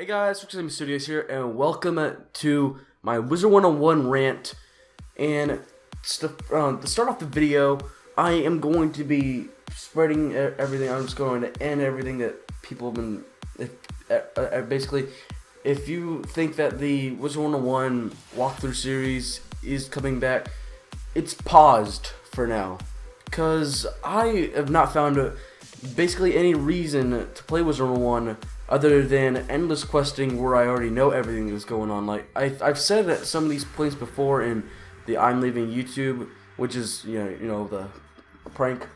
guys, ChrisGamingStudios here, and welcome to my Wizard101 Rant. And to start off the video, I am going to be spreading everything. I'm just going to end everything that people have been... basically, if you think that the Wizard101 walkthrough series is coming back, it's paused for now. Because I have not found basically any reason to play Wizard101 other than endless questing where I already know everything that's going on. Like I've said that some of these points before in the I'm leaving YouTube, which is you know the prank,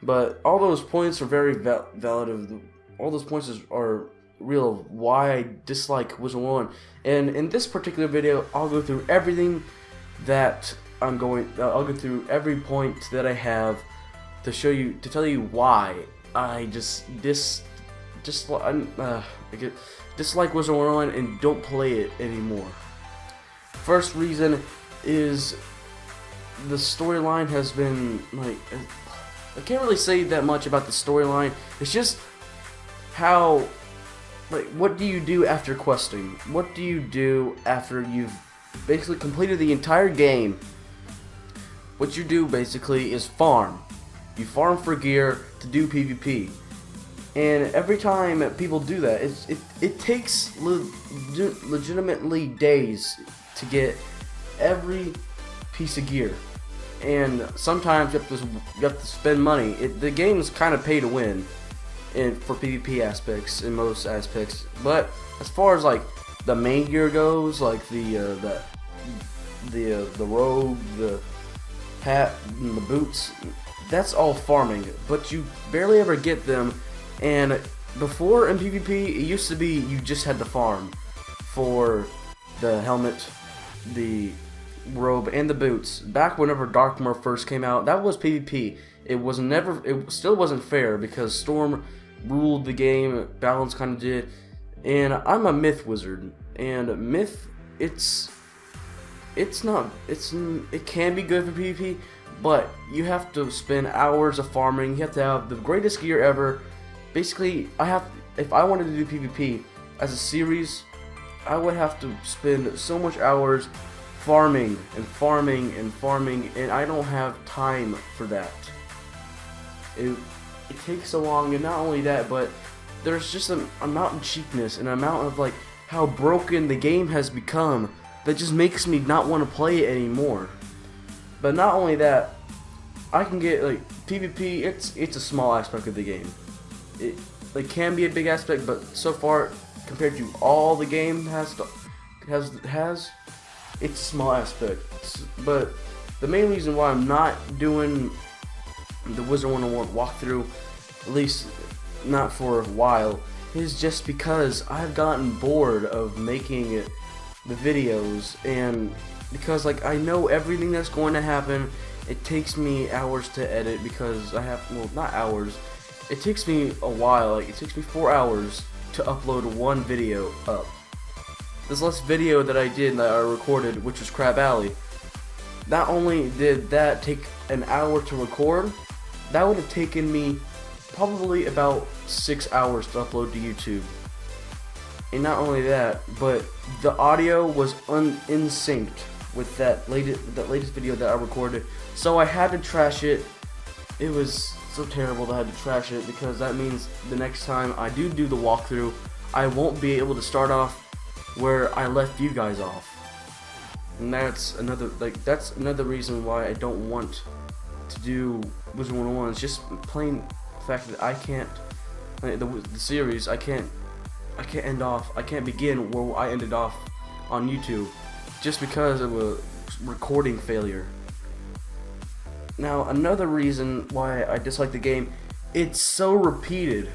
but all those points are very valid. All those points are real of why I dislike Wizard101. And in this particular video, I'll go through everything that I'll go through every point that I have to tell you why I dislike Wizard101 and don't play it anymore. First reason is the storyline has been like, I can't really say that much about the storyline. It's just how, like, what do you do after questing? What do you do after you've basically completed the entire game? What you do basically is farm. You farm for gear to do PvP. And every time people do that, it takes legitimately days to get every piece of gear. And sometimes you have to spend money. The game is kind of pay to win for PvP aspects, in most aspects. But as far as like the main gear goes, like the robe, the hat, and the boots, that's all farming. But you barely ever get them. And before in PvP, it used to be you just had to farm for the helmet, the robe, and the boots. Back whenever Darkmoor first came out, that was PvP. It still wasn't fair because Storm ruled the game, Balance kind of did. And I'm a Myth wizard, and Myth, it can be good for PvP, but you have to spend hours of farming. You have to have the greatest gear ever. Basically, if I wanted to do PvP as a series, I would have to spend so much hours farming and farming and farming, and I don't have time for that. It takes so long, and not only that, but there's just an amount of cheapness, an amount of like how broken the game has become that just makes me not want to play it anymore. But not only that, I can get like PvP. It's a small aspect of the game. It can be a big aspect, but so far compared to all the game has, it's a small aspect. But the main reason why I'm not doing the Wizard101 walkthrough, at least not for a while, is just because I've gotten bored of making the videos, and because like I know everything that's going to happen. It takes me hours to edit because I have, well, not hours, it takes me a while. Like it takes me 4 hours to upload one video up. This last video that I did, that I recorded, which was Crab Alley, not only did that take an hour to record, that would have taken me probably about 6 hours to upload to YouTube. And not only that, but the audio was in sync with that latest video that I recorded, so I had to trash it. It was so terrible that I had to trash it, because that means the next time I do the walkthrough, I won't be able to start off where I left you guys off. And that's another reason why I don't want to do Wizard101. It's just plain fact that I can't, the series, I can't begin where I ended off on YouTube, just because of a recording failure. Now, another reason why I dislike the game, it's so repeated.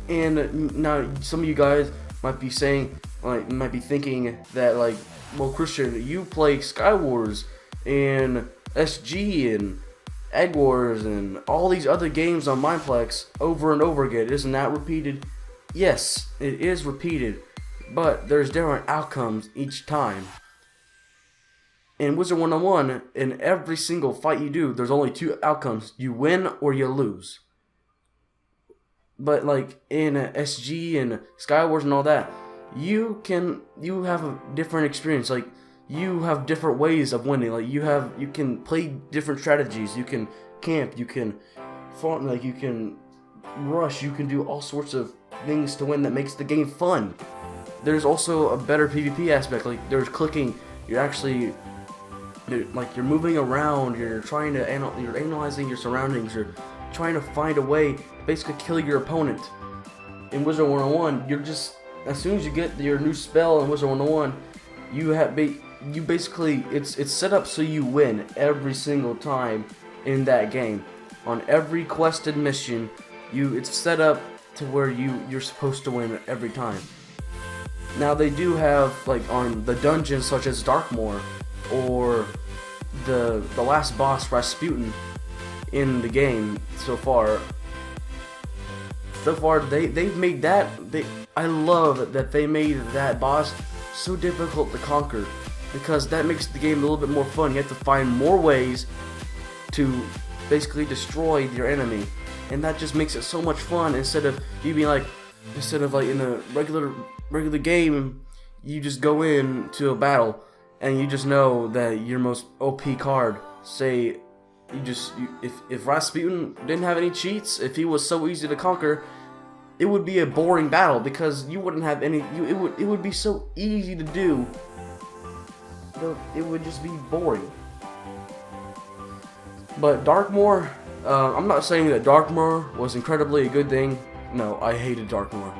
And now some of you guys might be saying, like, might be thinking that, like, well, Christian, you play Skywars and SG and Egg Wars and all these other games on Mineplex over and over again. Isn't that repeated? Yes, it is repeated, but there's different outcomes each time. In Wizard101, in every single fight you do, there's only two outcomes. You win or you lose. But like in SG and Skywars and all that, you have a different experience. Like you have different ways of winning. Like you can play different strategies. You can camp. You can farm. Like you can rush. You can do all sorts of things to win that makes the game fun. There's also a better PvP aspect. Like there's clicking. You're actually you're moving around. You're trying to you're analyzing your surroundings. You're trying to find a way to basically kill your opponent. In Wizard101, you're just, as soon as you get your new spell in Wizard101, you basically, it's set up so you win every single time in that game. On every quested mission, it's set up to where you're supposed to win every time. Now they do have, like on the dungeons such as Darkmoor or the last boss Rasputin in the game so far they've made that, I love that they made that boss so difficult to conquer, because that makes the game a little bit more fun. You have to find more ways to basically destroy your enemy, and that just makes it so much fun. Instead of like in a regular game, you just go into a battle and you just know that your most OP card, say if Rasputin didn't have any cheats, if he was so easy to conquer, it would be a boring battle because you wouldn't have any. It would be so easy to do. It would just be boring. But Darkmoor, I'm not saying that Darkmoor was incredibly a good thing. No, I hated Darkmoor.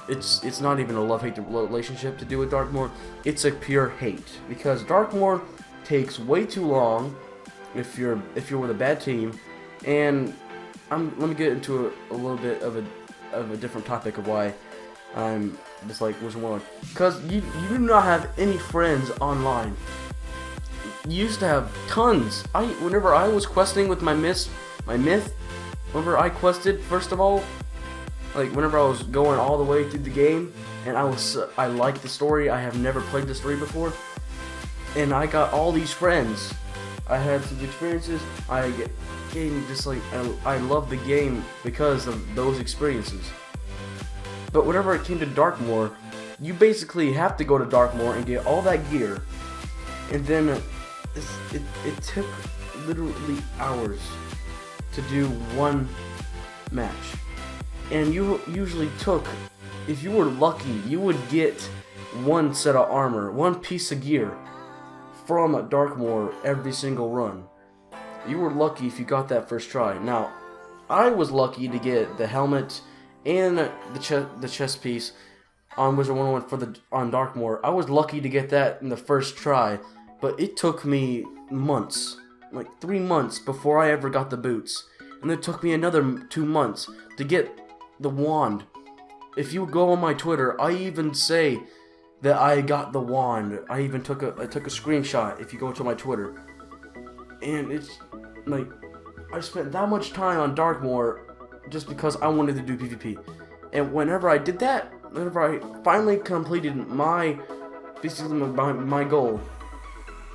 It's not even a love-hate relationship to do with Darkmoor. It's a pure hate, because Darkmoor takes way too long if you're with a bad team. And let me get into a little bit of a different topic of why I'm just like Wizard101. Because you do not have any friends online. You used to have tons. Whenever I was questing with my myth, whenever I quested, first of all, like whenever I was going all the way through the game, and I liked the story. I have never played the story before, and I got all these friends. I had some experiences. I love the game because of those experiences. But whenever it came to Darkmoor, you basically have to go to Darkmoor and get all that gear, and then it took literally hours to do one match. And you usually took, if you were lucky, you would get one set of armor, one piece of gear from Darkmoor every single run. You were lucky if you got that first try. Now, I was lucky to get the helmet and the chest piece on Wizard101 on Darkmoor. I was lucky to get that in the first try, but it took me months, like 3 months before I ever got the boots. And it took me another 2 months to get the wand. If you go on my Twitter, I even say that I got the wand. I even took a screenshot if you go to my Twitter. And it's like, I spent that much time on Darkmoor just because I wanted to do PvP. And whenever I did that, whenever I finally completed my goal,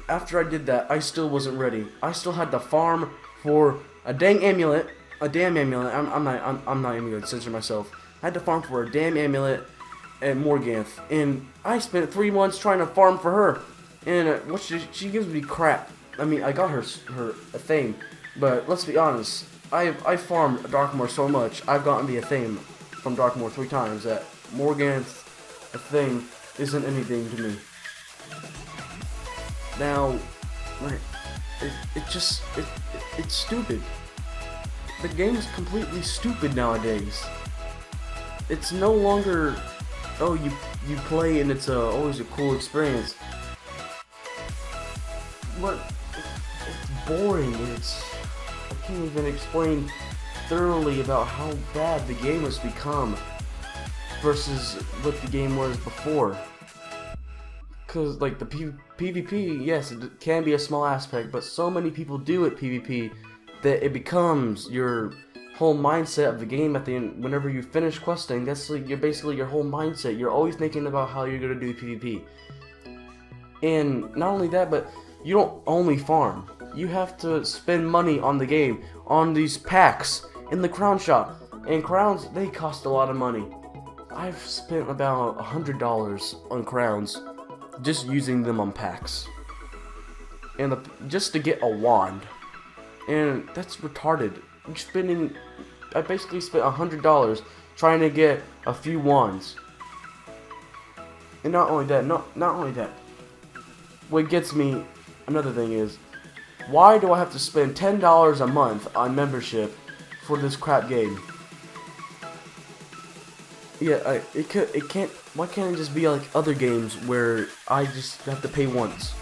after I did that, I still wasn't ready. I still had to farm for a damn amulet. I'm not even gonna censor myself. I had to farm for a damn amulet at Morganth, and I spent 3 months trying to farm for her. And she gives me crap. I mean, I got her Athame, but let's be honest. I farmed Darkmoor so much, I've gotten the Athame from Darkmoor 3 times that Morganth Athame isn't anything to me. Now, like, it's stupid. The game's completely stupid nowadays. It's no longer, oh, you play and it's always a cool experience. What? It's boring. I can't even explain thoroughly about how bad the game has become versus what the game was before. Because, like, the PvP, yes, it can be a small aspect, but so many people do it PvP that it becomes your whole mindset of the game at the end. Whenever you finish questing, that's like basically your whole mindset. You're always thinking about how you're gonna do PvP. And not only that, but you don't only farm. You have to spend money on the game, on these packs in the crown shop. And crowns, they cost a lot of money. I've spent about $100 on crowns just using them on packs. And just to get a wand. And that's retarded. I basically spent $100 trying to get a few wands. And not only that. What gets me, another thing is, why do I have to spend $10 a month on membership for this crap game? Yeah, why can't it just be like other games where I just have to pay once?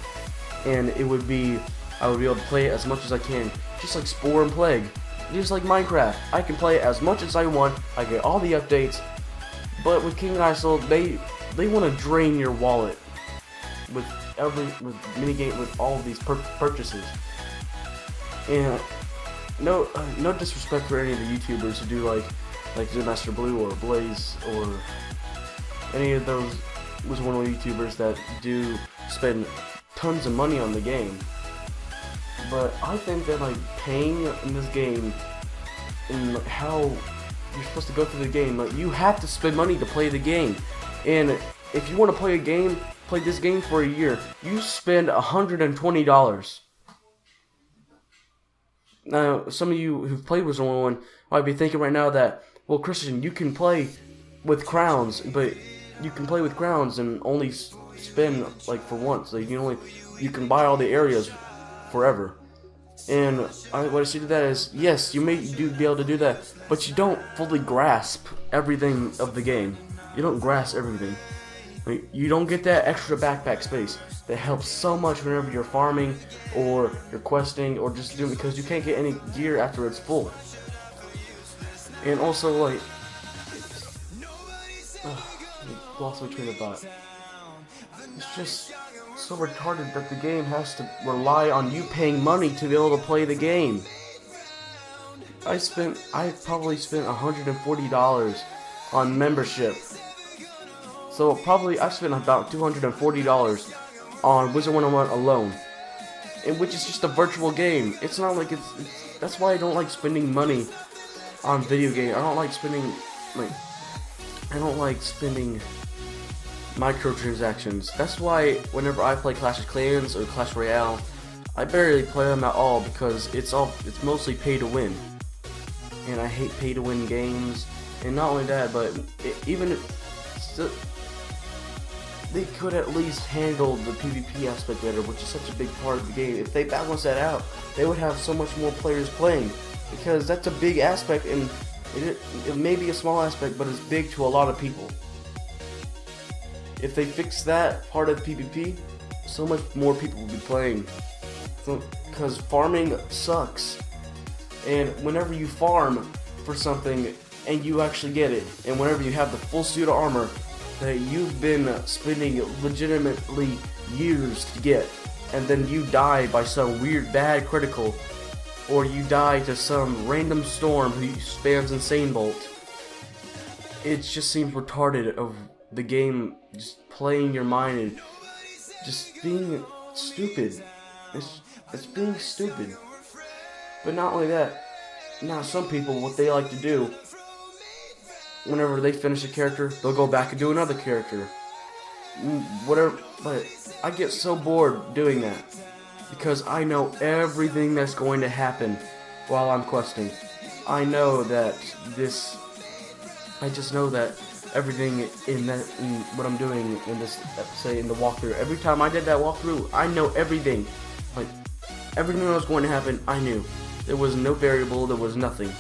And I would be able to play it as much as I can. Just like Spore and Plague. Just like Minecraft. I can play it as much as I want. I get all the updates. But with King ISO, they want to drain your wallet with minigame with all of these purchases. And no disrespect for any of the YouTubers who do like Master Blue or Blaze or any of those Wizard101 YouTubers that do spend tons of money on the game. But I think that like paying in this game and like, how you're supposed to go through the game, like you have to spend money to play the game. And if you want to play this game for a year, you spend $120. Now, some of you who've played Wizard101 might be thinking right now that, well, Christian, you can play with crowns, but you can play with crowns and only spend like for once. Like you can buy all the areas forever. And what I say to that is, yes, you may be able to do that, but you don't fully grasp everything of the game. You don't grasp everything. Like, you don't get that extra backpack space that helps so much whenever you're farming or you're questing or just doing, because you can't get any gear after it's full. And also, like, lost my train of thought. It's just so retarded that the game has to rely on you paying money to be able to play the game. I probably spent $140 on membership. So probably I've spent about $240 on Wizard101 alone. And which is just a virtual game. It's not like that's why I don't like spending money on video games. I don't like spending microtransactions. That's why whenever I play Clash of Clans or Clash Royale, I barely play them at all because it's mostly pay to win. And I hate pay to win games. And not only that, but they could at least handle the PvP aspect better, which is such a big part of the game. If they balance that out, they would have so much more players playing, because that's a big aspect, and it may be a small aspect, but it's big to a lot of people. If they fix that part of PvP, so much more people will be playing. Because farming sucks, and whenever you farm for something and you actually get it, and whenever you have the full suit of armor that you've been spending legitimately years to get, and then you die by some weird bad critical, or you die to some random storm who spams Insane Bolt, it just seems retarded of the game just playing your mind and just being stupid. It's being stupid. But not only that, now some people, what they like to do, whenever they finish a character, they'll go back and do another character. Whatever, but I get so bored doing that because I know everything that's going to happen while I'm questing. I know that I just know that everything in what I'm doing in this, say in the walkthrough. Every time I did that walkthrough, I know everything. Like everything that was going to happen, I knew. There was no variable. There was nothing.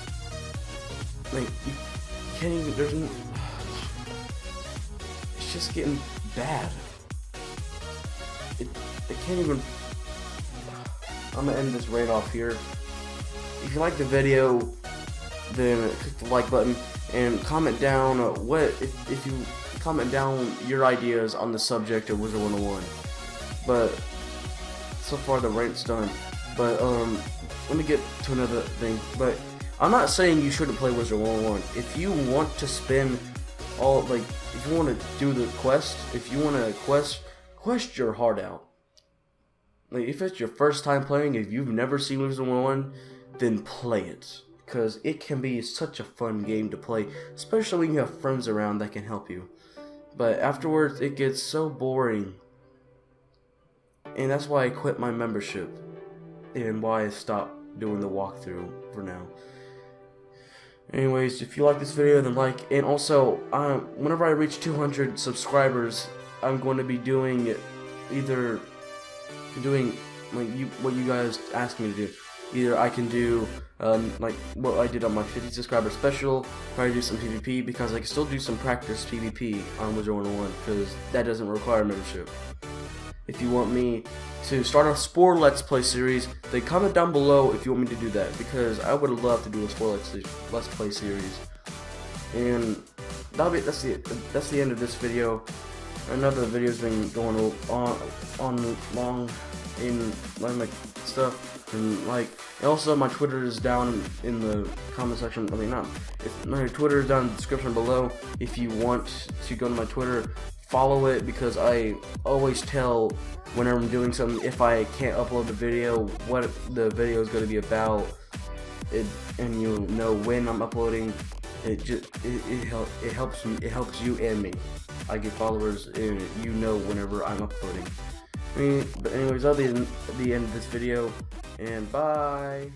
Like. Can't even, it's just getting bad. It can't even. I'm gonna end this rant off here. If you like the video, then click the like button and comment down if you comment down your ideas on the subject of Wizard101. But so far the rant's done. But let me get to another thing. But I'm not saying you shouldn't play Wizard101. If you want to spend if you want to do the quest, if you want to quest your heart out. Like, if it's your first time playing, if you've never seen Wizard101, then play it. because it can be such a fun game to play, especially when you have friends around that can help you. But afterwards, it gets so boring, and that's why I quit my membership, and why I stopped doing the walkthrough for now. Anyways, if you like this video, then like, and also, whenever I reach 200 subscribers, I'm going to be doing like what you guys asked me to do. Either I can do like what I did on my 50 subscriber special, or I do some PvP, because I can still do some practice PvP on Wizard101, because that doesn't require membership. If you want me to start a Spore Let's Play series, then comment down below if you want me to do that, because I would love to do a Spore Let's Play series. And that's the end of this video. Another video's been going on long in like stuff, and also my Twitter is down in the comment section. I mean, my Twitter is down in the description below. If you want to go to my Twitter, follow it, because I always tell whenever I'm doing something, if I can't upload the video, what the video is going to be about, and you know when I'm uploading. It helps you and me. I get followers, and you know whenever I'm uploading. But anyways, that'll be the end of this video, and bye.